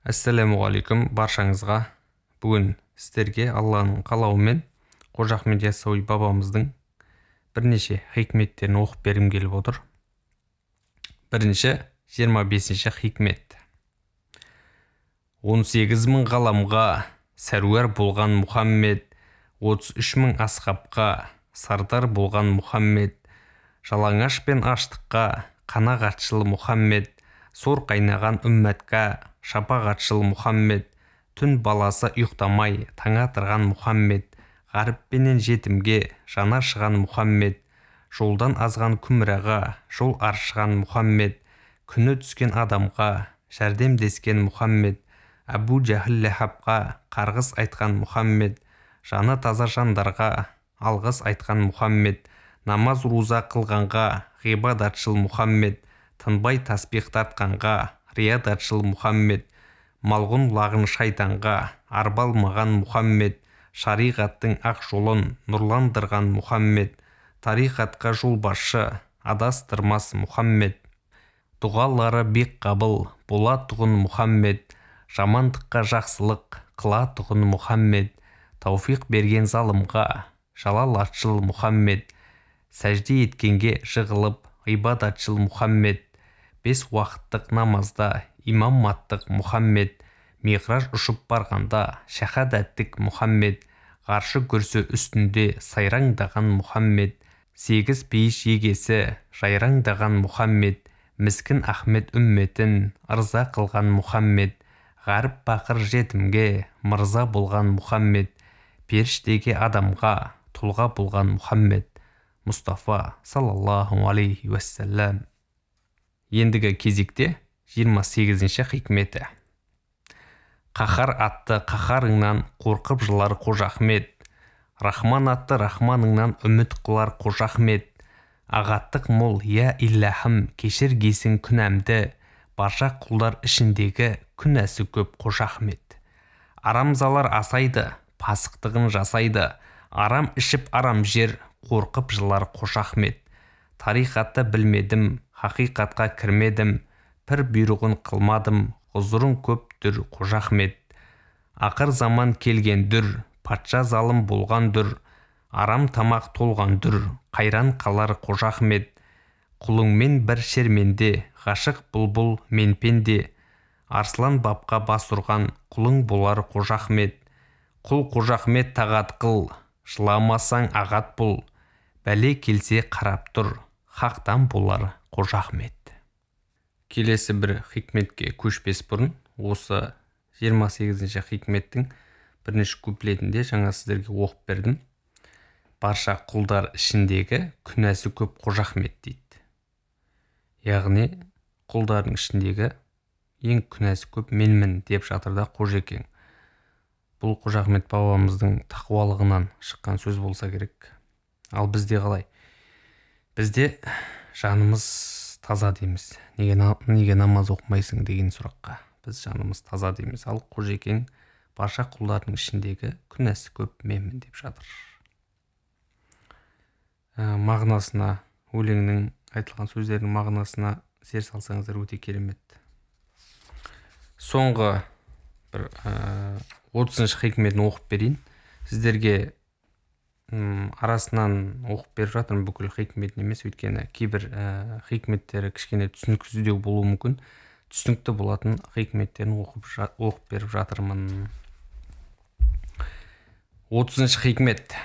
Ассалаумағалейкум баршаңызға. Бүгін сіздерге Алланың қалауымен Қожа Ахмет Яссауи бабамыздың бірнеше хикметтерін оқып бергім келіп отыр. Бірінші 25-ші хикмет. 18 мың ғаламға сәруар болған Мұхаммед, 33 мың асхабқа сардар болған Мұхаммед, жалаңаш пен аштыққа қанағатшыл Мұхаммед, сор қайнаған үмметқа шапағатшыл Мұхаммед, түн баласы ұйықтамай таң атырған Мұхаммед, ғаріп пенен жетімге жана шыған Мұхаммед, жолдан азған күміраға жол аршыған Мұхаммед, күні түскен адамға жәрдемдескен Мұхаммед, Әбу Жәһіл Ләһабқа қарғыс айтқан Мұхаммед, жаны таза жандарға алғыс айтқан Мұхаммед, намаз руза қылғанға ғибадатшыл Мұхаммед, тынбай тасбих тартқанға риядатшыл Мұхаммед, малғұн лағын шайтанға арбалмаған Мұхаммед, шариғаттың ақ жолын нұрландырған Мұхаммед, тарихатқа жолбасшы адастырмас Мұхаммед, дұғалары бек қабыл бола тұғын Мұхаммед, жамандыққа жақсылық қыла тұғын Мұхаммед, тауфиқ берген залымға жалалатшыл Мұхаммед, сәжде еткенге жығылып ғибадатшыл Мұхаммед, 5 уақыттық намазда имаматтық Мұхаммед, миғраж ұшып барғанда шахадаттық Мұхаммед, ғаршы көрсі үстінде сайраңдаған Мұхаммед, 8 пейіш егесі жайраңдаған Мұхаммед, міскін Ахмет үмметін ырза қылған Мұхаммед, ғаріп бақыр жетімге мырза болған Мұхаммед, періштеге адамға тұлға болған Мұхаммед, Мұстафа саллаллаху алейхи уассалам. Ендігі кезекте 28-ші хикметі. Қахар атты қахарыңнан қорқып жылар Қожа Ахмет, Рахман атты рахманыңнан үміт қылар Қожа Ахмет, ағаттық мол я иллахым кешіргейсің күнәмді, барша құлдар ішіндегі күнәсі көп Қожа Ахмет. Арамзалар асайды, пасықтығын жасайды, арам ішіп арам жер қорқып жылар Қожа Ахмет. Тарихатты білмедім, хақиқатқа кірмедім, пір бұйрығын қылмадым, ғұзырың көп дүр Қожа Ахмет. Ақыр заман келген дүр, патша залым болған дүр, арам тамақ толған дүр, қайран қалар Қожа Ахмет. Құлыңмен бір шерменде, ғашық бұлбұл мен пенде, арслан бапқа бас ұрған құлың болар Қожа Ахмет. Құл Қожа Ахмет тағат қыл, жыламасаң ағат бұл, бәле келсе қарап тұр, хақтан болар Қожа Ахмет. Келесі бір хикметке көшпес бұрын, осы 28-ші хикметтің бірнеше куплетінде жаңа сіздерге оқып бердім. Барша құлдар ішіндегі күнәсі көп Қожа Ахмет дейді. Яғни құлдардың ішіндегі ең күнәсі көп менмін деп жатырда Қожекең. Бұл Қожа Ахмет бабамыздың тақуалығынан шыққан сөз болса керек. Ал бізде қалай? Бізде жанымыз таза дейміз. Неге намаз оқымайсың деген сұраққа біз жанымыз таза дейміз. Ал Қожекең барша құлдардың ішіндегі күнәсі көп менмін деп жатыр. Мағынасына, өлеңнің айтылған сөздердің мағынасына зер салсаңыздар өте керемет. Соңғы бір 30-ші хикметін оқып берейін. Сіздерге арасынан оқып беріп жатырмын, бүкіл хикметін емес, өйткені кейбір хикметтері кішкене түсініксіздеу болуы мүмкін. Түсінікті болатын хикметтерін оқып беріп жатырмын. 30-ші хикмет.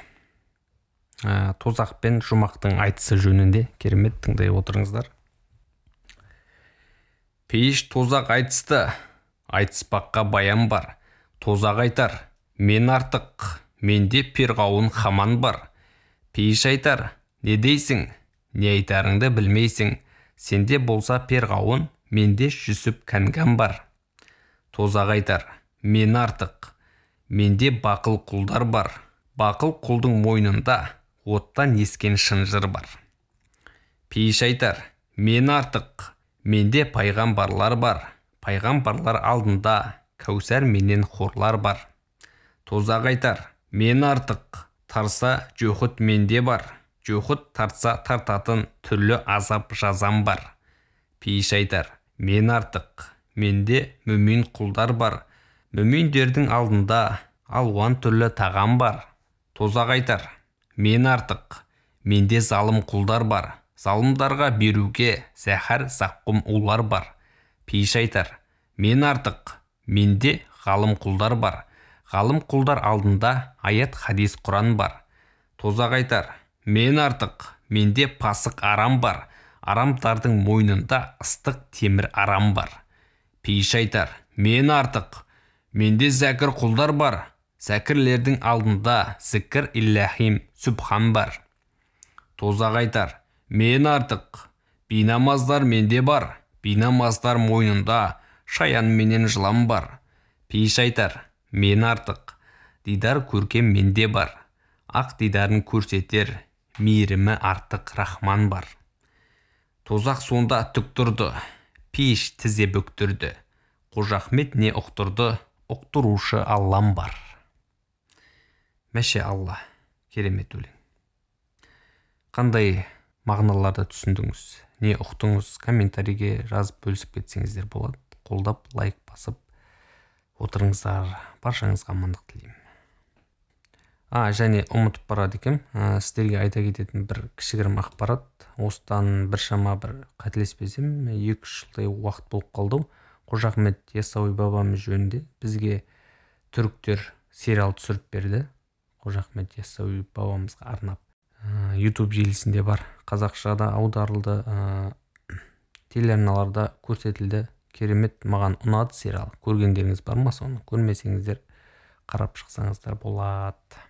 Тозақ пен жұмақтың айтысы жөнінде. Керемет, тыңдай отырыңыздар. Пейіш тозақ айтысты, айтыспаққа баян бар. Тозақ айтар, мен артық, менде перғауын хаман бар. Пейіш айтар, не дейсің, не айтарыңды білмейсің, сенде болса перғауын, менде Жүсіп кәнган бар. Тозақ айтар, мен артық, менде бақыл құлдар бар. Бақыл құлдың мойнында оттан ескен шынжыр бар. Пейіш айтар, мен артық, менде пайғамбарлар бар. Пайғамбарлар алдында Кәусар менен хорлар бар. Тозақ айтар, мен артық, тарса жөхіт менде бар. Жөхіт тартса тартатын түрлі азап жазам бар. Пейіш айтар, мен артық, менде мүмин құлдар бар. Мүминдердің алдында алуан түрлі тағам бар. Тозақ айтар, мен артық, менде залым құлдар бар. Залымдарға беруге зәһәр заққұм улар бар. Пейіш айтар, мен артық, менде ғалым құлдар бар. Ғалым құлдар алдында аят хадис құран бар. Тозақ айтар, мен артық, менде пасық арам бар. Арамдардың мойнында ыстық темір арам бар. Пейіш айтар, мен артық, менде зәкір құлдар бар. Зәкірлердің алдында зікір иллахим сүбхан бар. Тозақ айтар, мен артық, бейнамаздар менде бар. Бейнамаздар мойнында шаян менен жылам бар. Пейіш айтар, мен артық, дидар көркем менде бар. Ақ дидарын көрсетер, мейірімі артық рахман бар. Тозақ сонда түк тұрды, пейіш тізе бүктірді. Қожа Ахмет не ұқтырды, ұқтырушы Аллам бар. Мәше Алла, керемет өлең. Қандай мағыналарды түсіндіңіз, не ұқтыңыз, комментарийге жазып бөлісіп кетсеңіздер болады. Қолдап, лайк басып отырыңыздар. Баршаңызға амандық тілеймін. Және ұмытып барады екем, сіздерге айта кететін бір кішігірім ақпарат. Осыдан біршама бір қателеспесем, 2-3 жылдай уақыт болып қалды. Қожа Ахмет Яссауи бабамыз жөнінде бізге түріктер сериал түсіріп берді. Қожа Ахмет Яссауи бабамызға арнап. YouTube желісінде бар, қазақшада аударылды, телеарналарда көрсетілді. Керемет, маған ұнады сериал. Көргендеріңіз бар ма соны? Көрмесеңіздер қарап шықсаңыздар болады.